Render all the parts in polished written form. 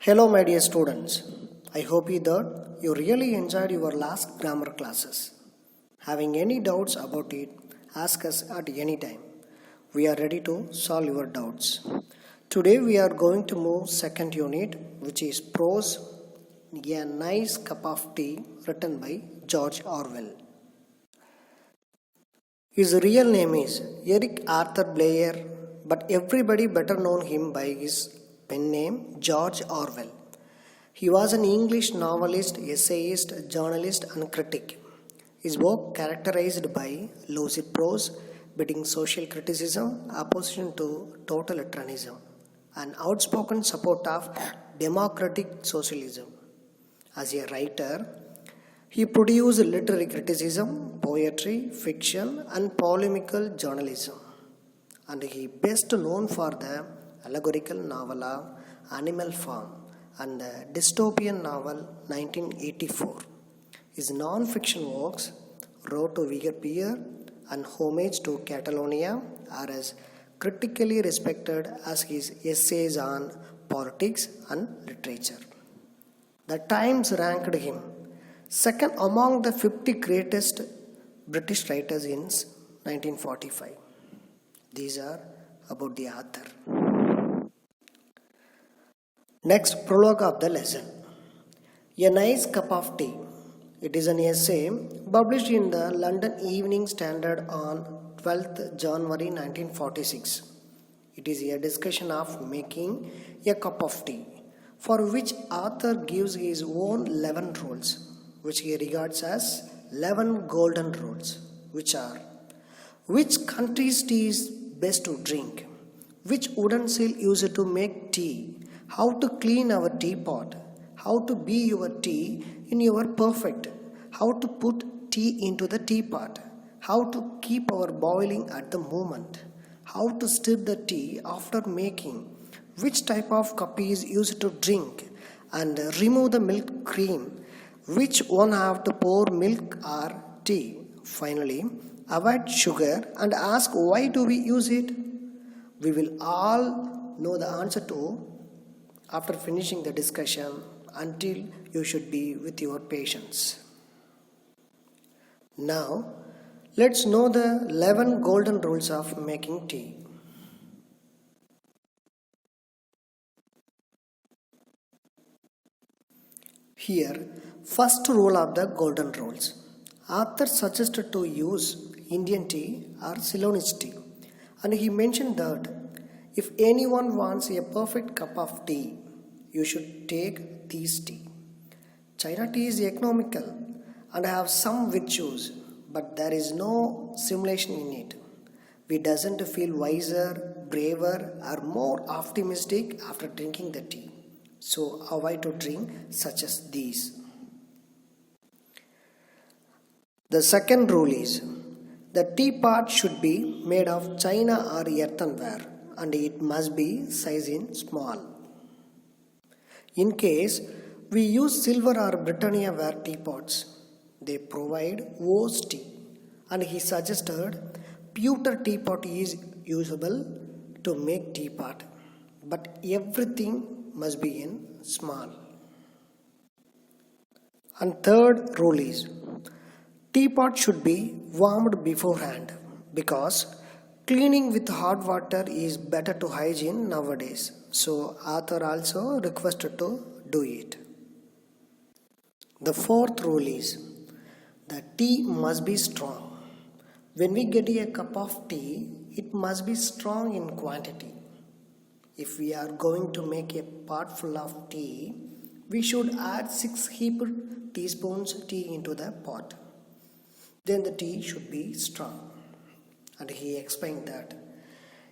Hello, my dear students. I hope you really enjoyed your last grammar classes. Having any doubts about it, ask us at any time. We are ready to solve your doubts. Today we are going to move second unit, which is Prose, A Nice Cup of Tea, written by George Orwell. His real name is Eric Arthur Blair, but everybody better known him by his pen name George Orwell. He was an English novelist, essayist, journalist, and critic. His work characterized by lucid prose, biting social criticism, opposition to totalitarianism, and outspoken support of democratic socialism. As a writer, he produced literary criticism, poetry, fiction, and polemical journalism. And he best known for the allegorical novel of Animal Farm and the dystopian novel 1984. His non-fiction works, Road to Viger Pier and Homage to Catalonia, are as critically respected as his essays on politics and literature. The Times ranked him second among the 50 greatest British writers in 1945. These are about the author. Next, prologue of the lesson. A Nice Cup of Tea. It is an essay published in the London Evening Standard on 12th January 1946. It is a discussion of making a cup of tea, for which author gives his own 11 rules, which he regards as 11 golden rules, which are: which country's tea is best to drink, which utensil used to make tea, how to clean our teapot, how to be your tea in your perfect, how to put tea into the teapot, how to keep our boiling at the moment, how to stir the tea after making, which type of cup is used to drink, and remove the milk cream, which one have to pour milk or tea. Finally, avoid sugar and ask why do we use it. We will all know the answer to after finishing the discussion. Until you should be with your patients. Now, let's know the 11 golden rules of making tea. Here, first rule of the golden rules. Author suggested to use Indian tea or Ceylonese tea, and he mentioned that if anyone wants a perfect cup of tea, you should take this tea. China tea is economical and have some virtues, but there is no simulation in it. We doesn't feel wiser, braver, or more optimistic after drinking the tea. So avoid to drink such as these. The second rule is the teapot should be made of china or earthenware, and it must be size in small. In case we use silver or Britannia ware teapots, they provide worse tea, and he suggested pewter teapot is usable to make teapot, but everything must be in small. And third rule is teapot should be warmed beforehand, because cleaning with hot water is better to hygiene nowadays. So author also requested to do it. The fourth rule is the tea must be strong. When we get a cup of tea, it must be strong in quantity. If we are going to make a pot full of tea, we should add 6 heaped teaspoons tea into the pot. Then the tea should be strong. And he explained that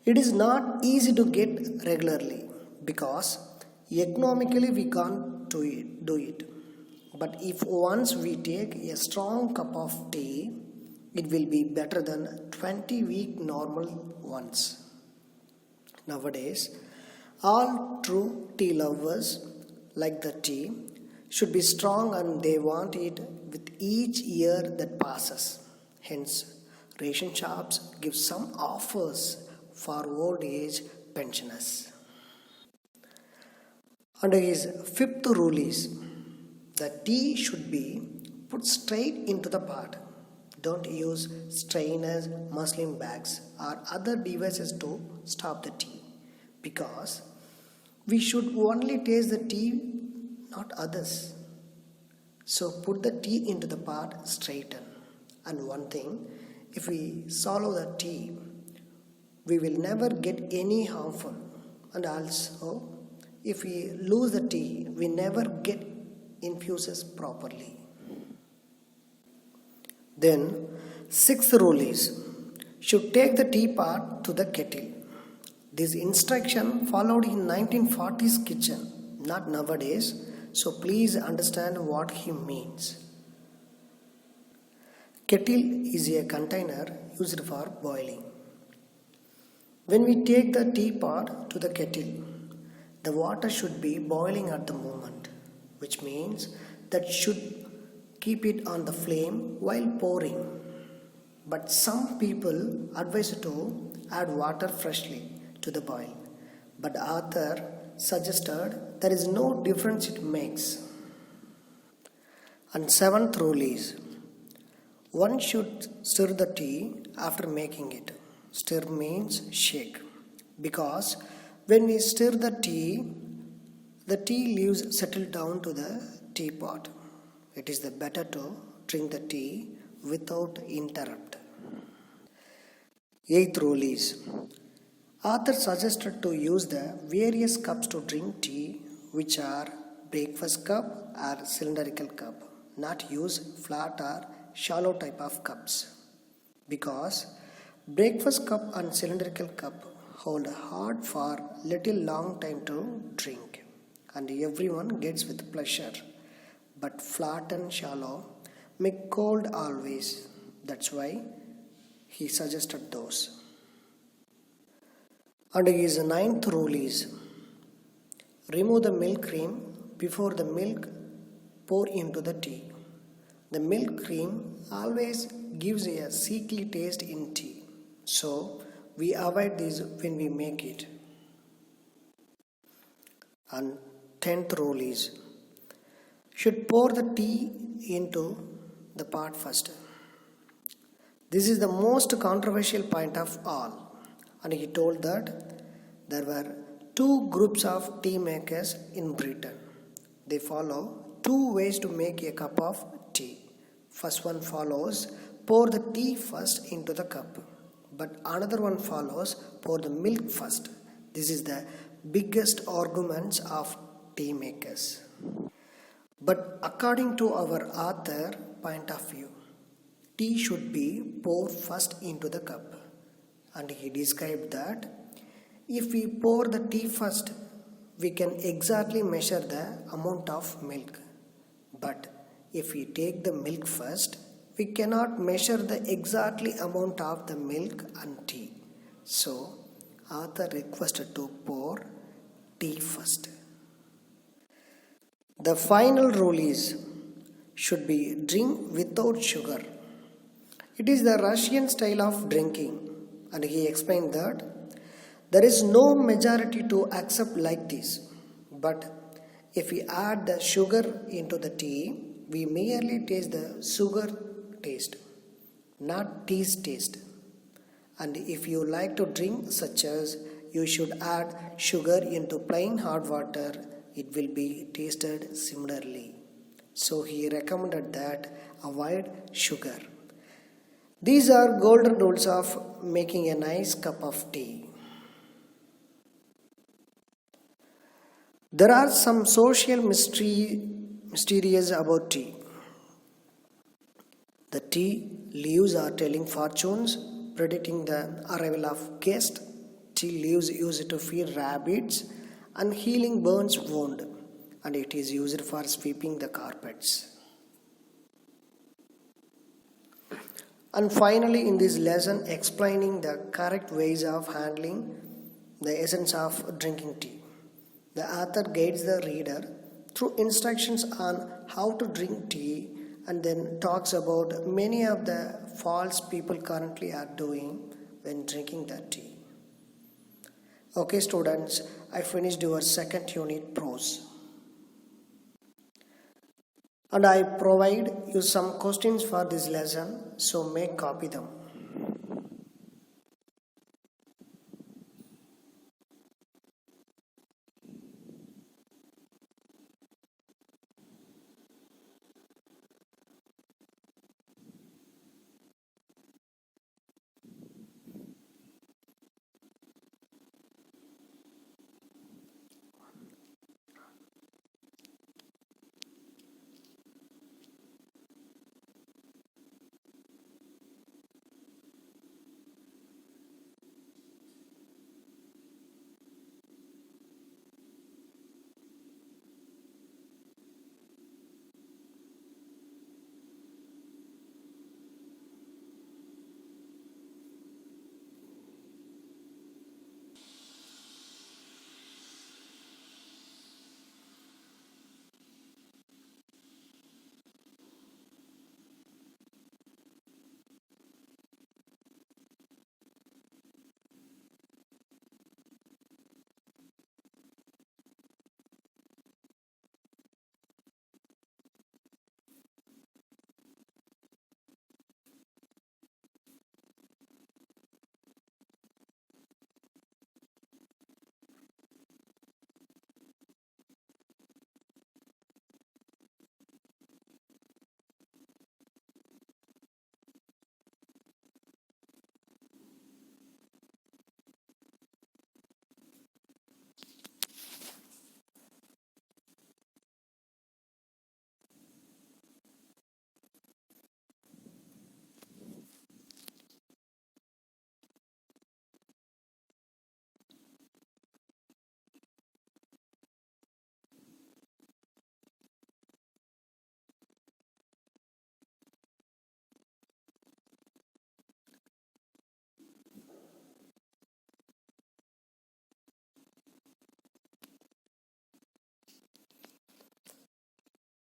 it is not easy to get regularly because economically we can't do it. But if once we take a strong cup of tea, it will be better than 20-week normal ones. Nowadays, all true tea lovers like the tea should be strong, and they want it with each year that passes. Hence, ration shops give some offers for old age pensioners. And his fifth rule is the tea should be put straight into the pot. Don't use strainers, muslin bags, or other devices to stop the tea, because we should only taste the tea, not others. So put the tea into the pot straight in. And one thing, if we swallow the tea, we will never get any harmful. And also, if we lose the tea, we never get infuses properly. Then, sixth rule is, should take the teapot to the kettle. This instruction followed in 1940s kitchen, not nowadays, so please understand what he means. Kettle is a container used for boiling. When we take the teapot to the kettle, the water should be boiling at the moment, which means that should keep it on the flame while pouring. But some people advise to add water freshly to the boil. But author suggested there is no difference it makes. And seventh rule is, one should stir the tea after making it. Stir means shake. Because when we stir the tea leaves settle down to the teapot. It is the better to drink the tea without interrupt. Eighth rule is, author suggested to use the various cups to drink tea, which are breakfast cup or cylindrical cup, not use flat or shallow type of cups. Because breakfast cup and cylindrical cup hold hard for little long time to drink, and everyone gets with pleasure. But flat and shallow make cold always. That's why he suggested those. And his ninth rule is, remove the milk cream before the milk pour into the tea. The milk cream always gives a sickly taste in tea, so we avoid this when we make it. And 10th rule is, should pour the tea into the pot first. This is the most controversial point of all, and he told that there were two groups of tea makers in Britain. They follow two ways to make a cup of tea. First one follows pour the tea first into the cup, but another one follows pour the milk first. This is the biggest arguments of tea makers. But according to our author point of view, tea should be poured first into the cup. And he described that if we pour the tea first, we can exactly measure the amount of milk. But if we take the milk first, we cannot measure the exactly amount of the milk and tea. So, author requested to pour tea first. The final rule is, should be drink without sugar. It is the Russian style of drinking, and he explained that there is no majority to accept like this. But if we add the sugar into the tea, we merely taste the sugar taste, not tea's taste. And if you like to drink such as you should add sugar into plain hot water, it will be tasted similarly. So he recommended that avoid sugar. These are golden rules of making a nice cup of tea. There are some social mysteries about tea. The tea leaves are telling fortunes, predicting the arrival of guests. Tea leaves used to feed rabbits and healing burns wound, and it is used for sweeping the carpets. And finally, in this lesson, explaining the correct ways of handling the essence of drinking tea, the author guides the reader through instructions on how to drink tea, and then talks about many of the faults people currently are doing when drinking the tea. Okay, students, I finished your second unit prose. And I provide you some questions for this lesson, so make copy them.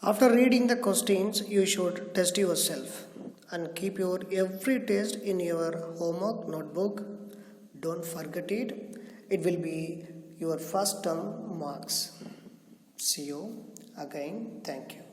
After reading the questions, you should test yourself and keep your every test in your homework notebook. Don't forget it. It will be your first term marks. See you again. Thank you.